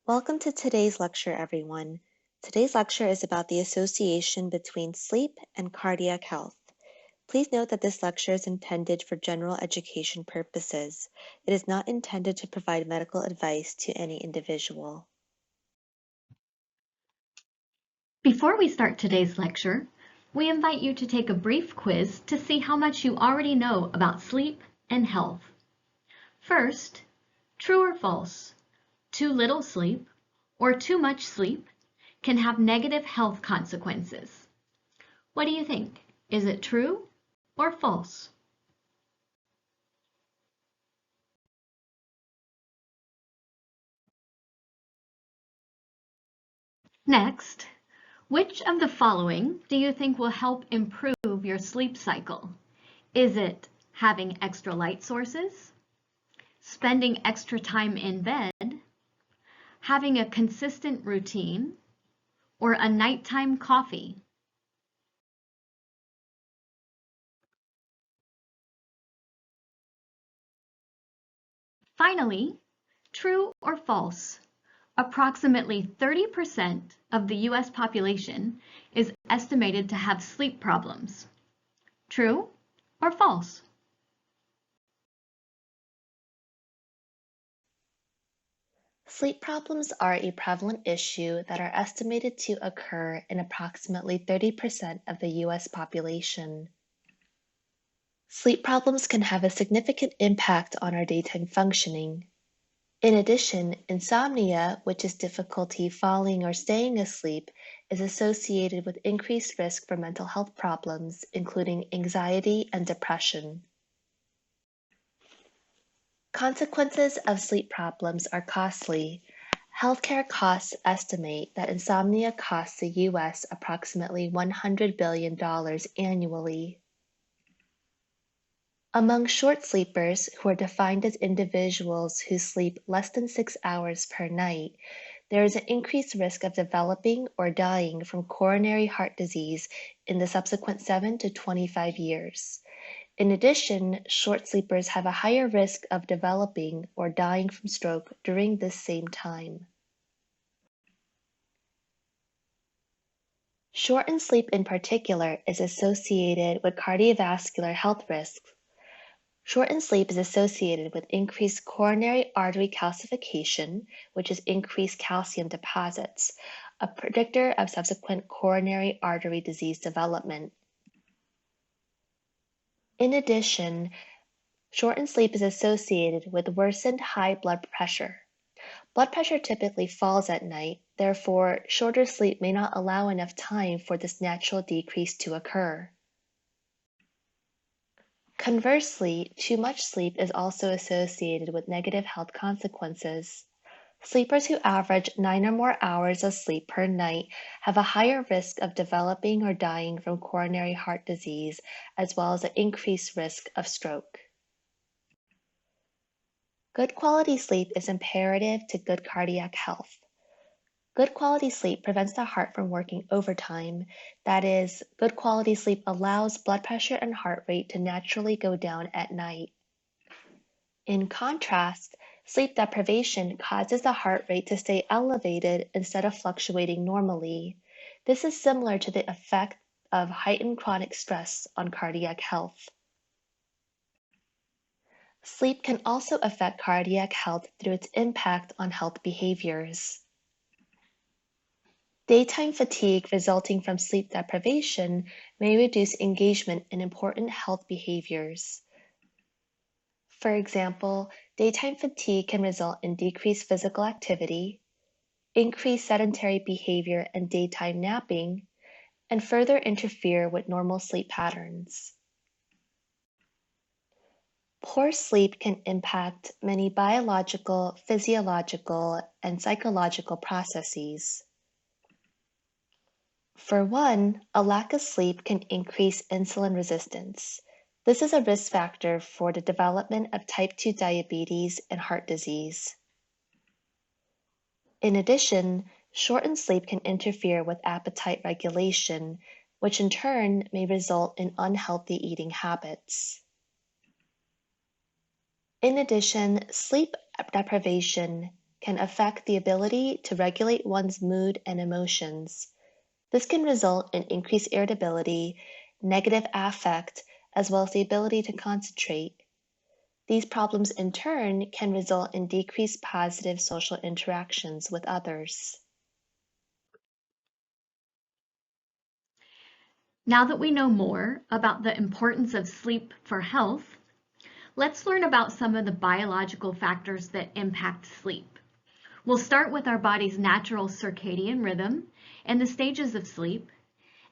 Welcome to today's lecture, everyone. Today's lecture is about the association between sleep and cardiac health. Please note that this lecture is intended for general education purposes. It is not intended to provide medical advice to any individual. Before we start today's lecture, we invite you to take a brief quiz to see how much you already know about sleep and health. First, true or false? Too little sleep or too much sleep can have negative health consequences. What do you think? Is it true or false? Next, which of the following do you think will help improve your sleep cycle? Is it having extra light sources, spending extra time in bed, having a consistent routine, or a nighttime coffee? Finally, true or false? Approximately 30% of the US population is estimated to have sleep problems. True or false? Sleep problems are a prevalent issue that are estimated to occur in approximately 30% of the US population. Sleep problems can have a significant impact on our daytime functioning. In addition, insomnia, which is difficulty falling or staying asleep, is associated with increased risk for mental health problems, including anxiety and depression. Consequences of sleep problems are costly. Healthcare costs estimate that insomnia costs the U.S. approximately $100 billion annually. Among short sleepers, who are defined as individuals who sleep less than 6 hours per night, there is an increased risk of developing or dying from coronary heart disease in the subsequent 7 to 25 years. In addition, short sleepers have a higher risk of developing or dying from stroke during this same time. Shortened sleep in particular is associated with cardiovascular health risks. Shortened sleep is associated with increased coronary artery calcification, which is increased calcium deposits, a predictor of subsequent coronary artery disease development. In addition, shortened sleep is associated with worsened high blood pressure. Blood pressure typically falls at night, therefore, shorter sleep may not allow enough time for this natural decrease to occur. Conversely, too much sleep is also associated with negative health consequences. Sleepers who average 9 or more hours of sleep per night have a higher risk of developing or dying from coronary heart disease, as well as an increased risk of stroke. Good quality sleep is imperative to good cardiac health. Good quality sleep prevents the heart from working overtime. That is, good quality sleep allows blood pressure and heart rate to naturally go down at night. In contrast, sleep deprivation causes the heart rate to stay elevated instead of fluctuating normally. This is similar to the effect of heightened chronic stress on cardiac health. Sleep can also affect cardiac health through its impact on health behaviors. Daytime fatigue resulting from sleep deprivation may reduce engagement in important health behaviors. For example, daytime fatigue can result in decreased physical activity, increased sedentary behavior and daytime napping, and further interfere with normal sleep patterns. Poor sleep can impact many biological, physiological, and psychological processes. For one, a lack of sleep can increase insulin resistance. This is a risk factor for the development of type 2 diabetes and heart disease. In addition, shortened sleep can interfere with appetite regulation, which in turn may result in unhealthy eating habits. In addition, sleep deprivation can affect the ability to regulate one's mood and emotions. This can result in increased irritability, negative affect, as well as the ability to concentrate. These problems in turn can result in decreased positive social interactions with others. Now that we know more about the importance of sleep for health, let's learn about some of the biological factors that impact sleep. We'll start with our body's natural circadian rhythm and the stages of sleep,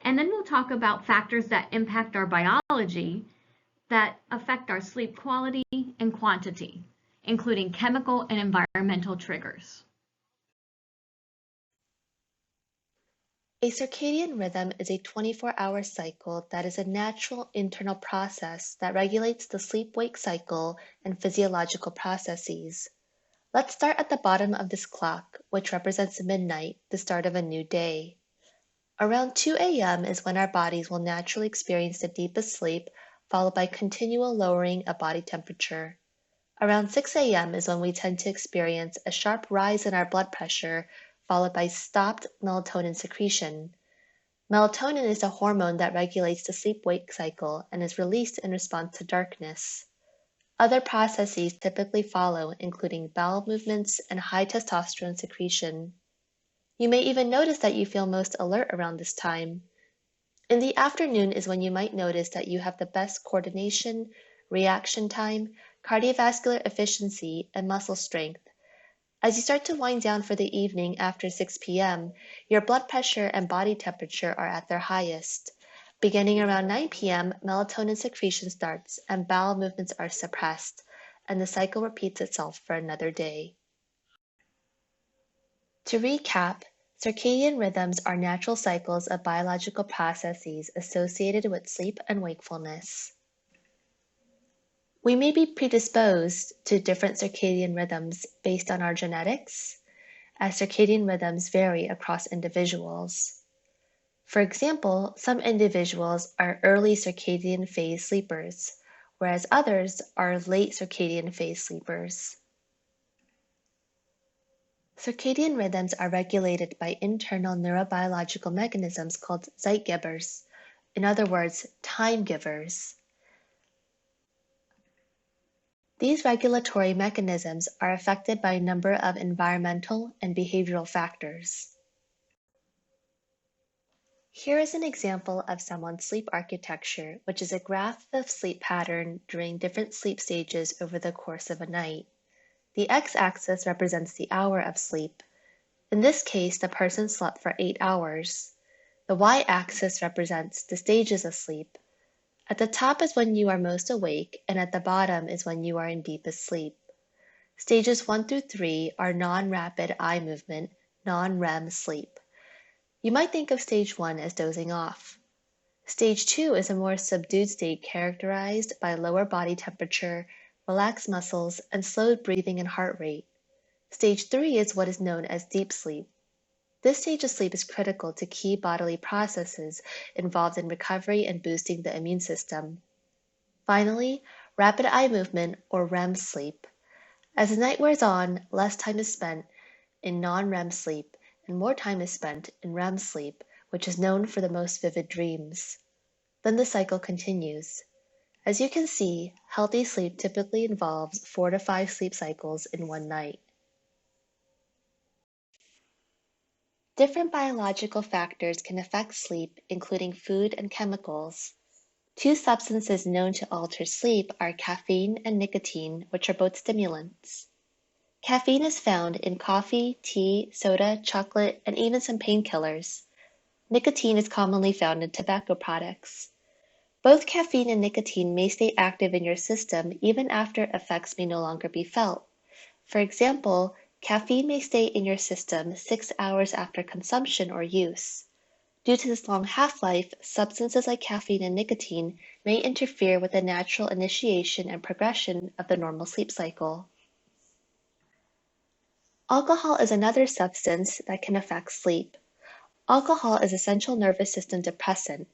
and then we'll talk about factors that impact our biology that affect our sleep quality and quantity, including chemical and environmental triggers. A circadian rhythm is a 24-hour cycle that is a natural internal process that regulates the sleep-wake cycle and physiological processes. Let's start at the bottom of this clock, which represents midnight, the start of a new day. Around 2 a.m. is when our bodies will naturally experience the deepest sleep, followed by continual lowering of body temperature. Around 6 a.m. is when we tend to experience a sharp rise in our blood pressure, followed by stopped melatonin secretion. Melatonin is a hormone that regulates the sleep-wake cycle and is released in response to darkness. Other processes typically follow, including bowel movements and high testosterone secretion. You may even notice that you feel most alert around this time. In the afternoon is when you might notice that you have the best coordination, reaction time, cardiovascular efficiency, and muscle strength. As you start to wind down for the evening after 6 p.m., your blood pressure and body temperature are at their highest. Beginning around 9 p.m., melatonin secretion starts and bowel movements are suppressed, and the cycle repeats itself for another day. To recap, circadian rhythms are natural cycles of biological processes associated with sleep and wakefulness. We may be predisposed to different circadian rhythms based on our genetics, as circadian rhythms vary across individuals. For example, some individuals are early circadian phase sleepers, whereas others are late circadian phase sleepers. Circadian rhythms are regulated by internal neurobiological mechanisms called Zeitgebers, in other words, time givers. These regulatory mechanisms are affected by a number of environmental and behavioral factors. Here is an example of someone's sleep architecture, which is a graph of sleep pattern during different sleep stages over the course of a night. The x-axis represents the hour of sleep. In this case, the person slept for 8 hours. The y-axis represents the stages of sleep. At the top is when you are most awake, and at the bottom is when you are in deepest sleep. Stages 1 through 3 are non-rapid eye movement, non-REM sleep. You might think of stage 1 as dozing off. Stage 2 is a more subdued state characterized by lower body temperature, relaxed muscles, and slowed breathing and heart rate. Stage 3 is what is known as deep sleep. This stage of sleep is critical to key bodily processes involved in recovery and boosting the immune system. Finally, rapid eye movement or REM sleep. As the night wears on, less time is spent in non-REM sleep and more time is spent in REM sleep, which is known for the most vivid dreams. Then the cycle continues. As you can see, healthy sleep typically involves 4 to 5 sleep cycles in one night. Different biological factors can affect sleep, including food and chemicals. Two substances known to alter sleep are caffeine and nicotine, which are both stimulants. Caffeine is found in coffee, tea, soda, chocolate, and even some painkillers. Nicotine is commonly found in tobacco products. Both caffeine and nicotine may stay active in your system even after effects may no longer be felt. For example, caffeine may stay in your system 6 hours after consumption or use. Due to this long half-life, substances like caffeine and nicotine may interfere with the natural initiation and progression of the normal sleep cycle. Alcohol is another substance that can affect sleep. Alcohol is a central nervous system depressant.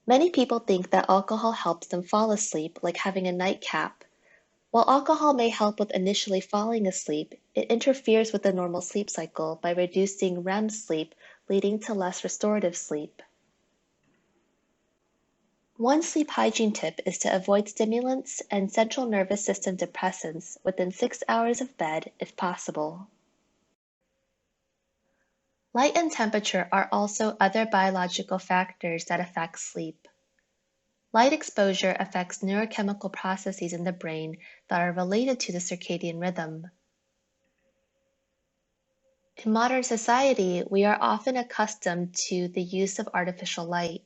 Many people think that alcohol helps them fall asleep, like having a nightcap. While alcohol may help with initially falling asleep, it interferes with the normal sleep cycle by reducing REM sleep, leading to less restorative sleep. One sleep hygiene tip is to avoid stimulants and central nervous system depressants within 6 hours of bed if possible. Light and temperature are also other biological factors that affect sleep. Light exposure affects neurochemical processes in the brain that are related to the circadian rhythm. In modern society, we are often accustomed to the use of artificial light.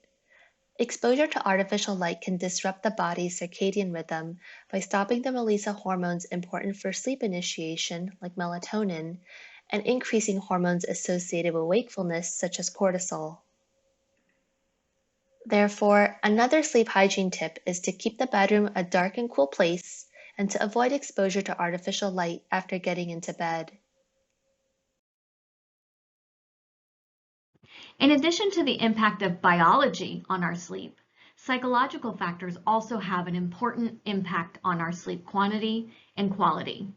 Exposure to artificial light can disrupt the body's circadian rhythm by stopping the release of hormones important for sleep initiation, like melatonin, and increasing hormones associated with wakefulness, such as cortisol. Therefore, another sleep hygiene tip is to keep the bedroom a dark and cool place and to avoid exposure to artificial light after getting into bed. In addition to the impact of biology on our sleep, psychological factors also have an important impact on our sleep quantity and quality.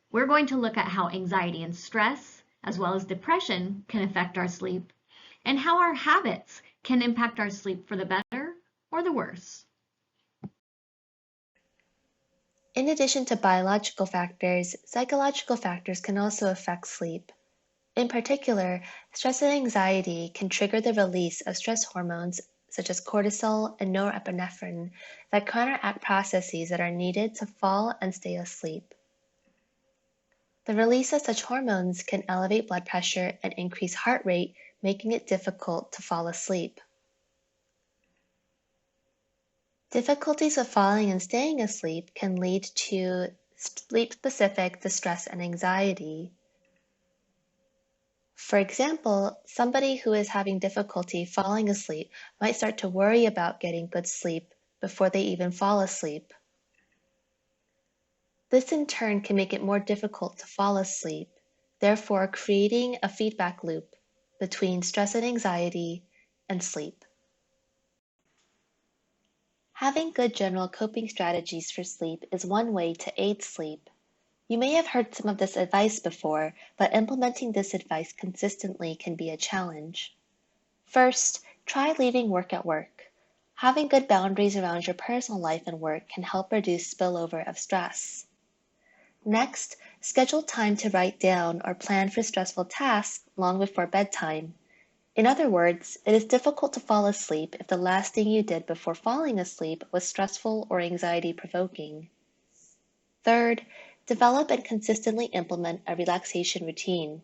We're going to look at how anxiety and stress, as well as depression, can affect our sleep, and how our habits can impact our sleep for the better or the worse. In addition to biological factors, psychological factors can also affect sleep. In particular, stress and anxiety can trigger the release of stress hormones such as cortisol and norepinephrine that counteract processes that are needed to fall and stay asleep. The release of such hormones can elevate blood pressure and increase heart rate, making it difficult to fall asleep. Difficulties with falling and staying asleep can lead to sleep-specific distress and anxiety. For example, somebody who is having difficulty falling asleep might start to worry about getting good sleep before they even fall asleep. This in turn can make it more difficult to fall asleep, therefore creating a feedback loop between stress and anxiety and sleep. Having good general coping strategies for sleep is one way to aid sleep. You may have heard some of this advice before, but implementing this advice consistently can be a challenge. First, try leaving work at work. Having good boundaries around your personal life and work can help reduce spillover of stress. Next, schedule time to write down or plan for stressful tasks long before bedtime. In other words, it is difficult to fall asleep if the last thing you did before falling asleep was stressful or anxiety-provoking. Third, develop and consistently implement a relaxation routine.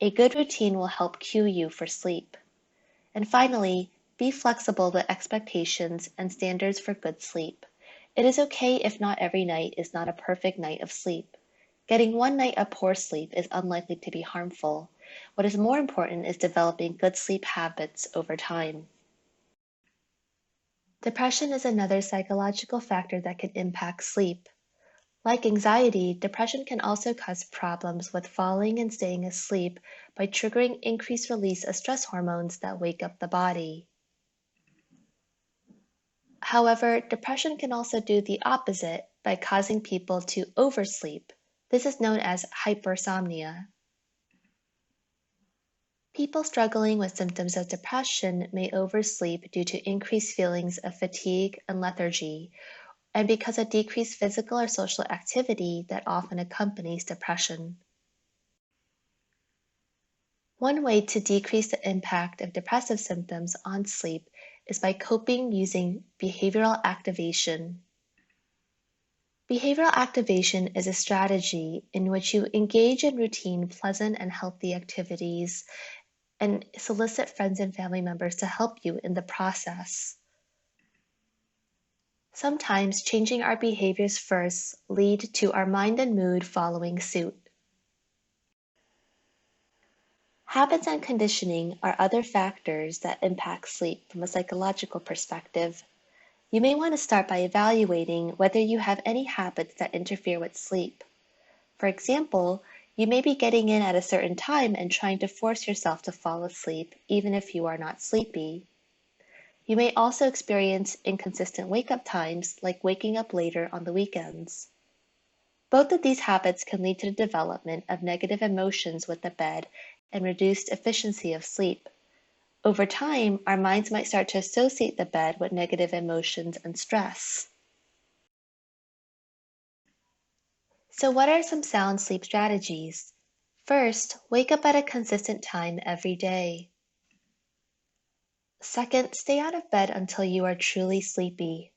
A good routine will help cue you for sleep. And finally, be flexible with expectations and standards for good sleep. It is okay if not every night is not a perfect night of sleep. Getting one night of poor sleep is unlikely to be harmful. What is more important is developing good sleep habits over time. Depression is another psychological factor that can impact sleep. Like anxiety, depression can also cause problems with falling and staying asleep by triggering increased release of stress hormones that wake up the body. However, depression can also do the opposite by causing people to oversleep. This is known as hypersomnia. People struggling with symptoms of depression may oversleep due to increased feelings of fatigue and lethargy, and because of decreased physical or social activity that often accompanies depression. One way to decrease the impact of depressive symptoms on sleep is by coping using behavioral activation. Behavioral activation is a strategy in which you engage in routine, pleasant, and healthy activities and solicit friends and family members to help you in the process. Sometimes changing our behaviors first lead to our mind and mood following suit. Habits and conditioning are other factors that impact sleep from a psychological perspective. You may want to start by evaluating whether you have any habits that interfere with sleep. For example, you may be getting in at a certain time and trying to force yourself to fall asleep, even if you are not sleepy. You may also experience inconsistent wake-up times, like waking up later on the weekends. Both of these habits can lead to the development of negative emotions with the bed and reduced efficiency of sleep. Over time, our minds might start to associate the bed with negative emotions and stress. So, what are some sound sleep strategies? First, wake up at a consistent time every day. Second, stay out of bed until you are truly sleepy.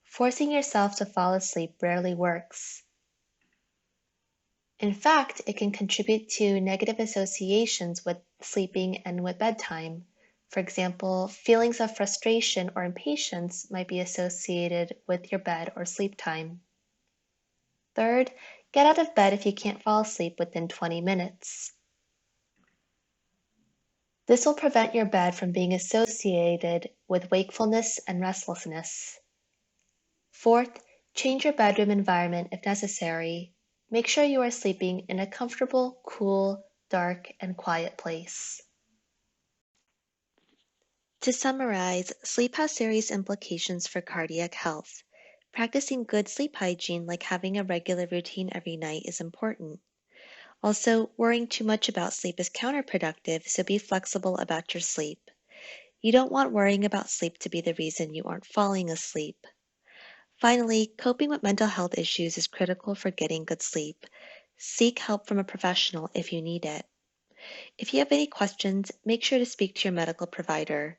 Forcing yourself to fall asleep rarely works. In fact, it can contribute to negative associations with sleeping and with bedtime. For example, feelings of frustration or impatience might be associated with your bed or sleep time. Third, get out of bed if you can't fall asleep within 20 minutes. This will prevent your bed from being associated with wakefulness and restlessness. Fourth, change your bedroom environment if necessary. Make sure you are sleeping in a comfortable, cool, dark, and quiet place. To summarize, sleep has serious implications for cardiac health. Practicing good sleep hygiene, like having a regular routine every night, is important. Also, worrying too much about sleep is counterproductive, so be flexible about your sleep. You don't want worrying about sleep to be the reason you aren't falling asleep. Finally, coping with mental health issues is critical for getting good sleep. Seek help from a professional if you need it. If you have any questions, make sure to speak to your medical provider.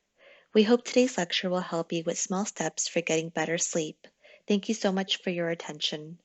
We hope today's lecture will help you with small steps for getting better sleep. Thank you so much for your attention.